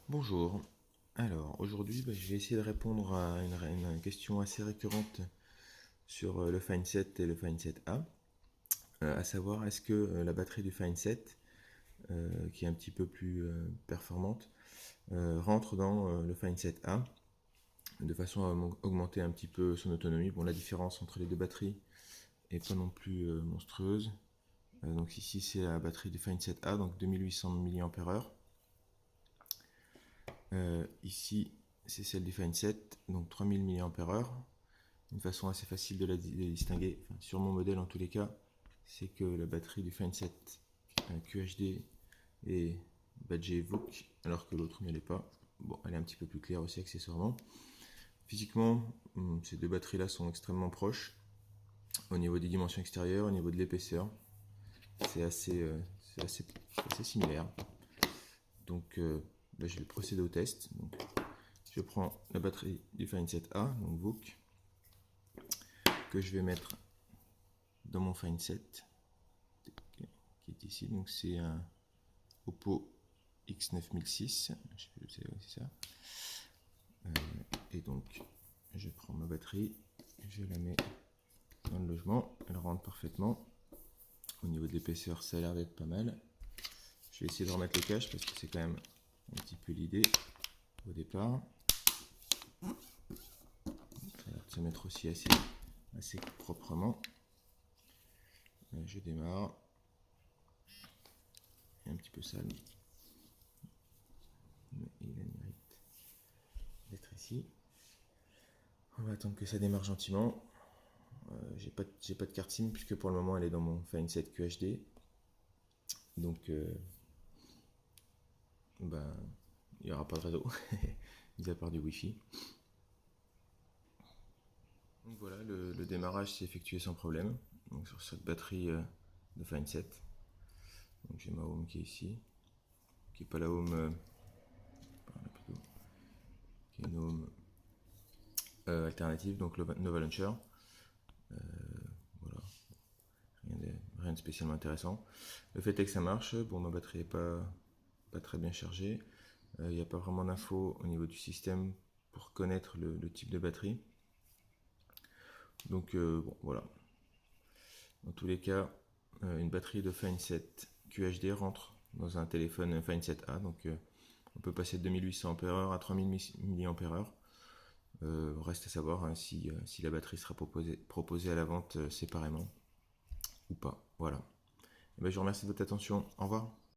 Bonjour. Alors, aujourd'hui, je vais essayer de répondre à une question assez récurrente sur le FineSet et le FineSet A, à savoir est-ce que la batterie du FineSet, qui est un petit peu plus performante, rentre dans le FineSet A, de façon à augmenter un petit peu son autonomie. Bon, la différence entre les deux batteries est pas non plus monstrueuse. Donc ici, c'est la batterie du FineSet A, donc 2800 mAh. Ici, c'est celle du FineSet, donc 3000 mAh. Une façon assez facile de la distinguer, enfin, sur mon modèle en tous les cas, c'est que la batterie du FineSet QHD est badgée VOOC, alors que l'autre ne l'est pas. Bon, elle est un petit peu plus claire aussi accessoirement. Physiquement, ces deux batteries-là sont extrêmement proches au niveau des dimensions extérieures, au niveau de l'épaisseur. C'est assez similaire. Donc, je vais procéder au test. Donc, je prends la batterie du FineSet A, donc VOOC, que je vais mettre dans mon FineSet, qui est ici. Donc, c'est un Oppo X9006. C'est ça. Et donc, je prends ma batterie, je la mets dans le logement. Elle rentre parfaitement. Au niveau de l'épaisseur, ça a l'air d'être pas mal. Je vais essayer de remettre le cache parce que c'est quand même un petit peu l'idée au départ. Ça a l'air de se mettre aussi assez proprement. Je démarre. Il est un petit peu sale, mais il a le mérite d'être ici. On va attendre que ça démarre gentiment. J'ai pas de carte SIM puisque pour le moment elle est dans mon FineSet QHD. Donc il n'y aura pas de réseau, mis à part du Wi-Fi. Donc voilà, le démarrage s'est effectué sans problème. Donc sur cette batterie de FineSet. Donc j'ai ma home qui est ici, qui n'est pas la home, qui est une home alternative, donc le Nova Launcher. Voilà, rien de spécialement intéressant. Le fait est que ça marche. Bon, ma batterie n'est pas très bien chargée. Il n'y a pas vraiment d'infos au niveau du système pour connaître le type de batterie. Donc bon, voilà. Dans tous les cas, une batterie de FineSet QHD rentre dans un téléphone FineSet A. Donc on peut passer de 2800 mAh à 3000 mAh. Reste à savoir hein, si la batterie sera proposée à la vente séparément ou pas. Voilà. Et je vous remercie de votre attention. Au revoir.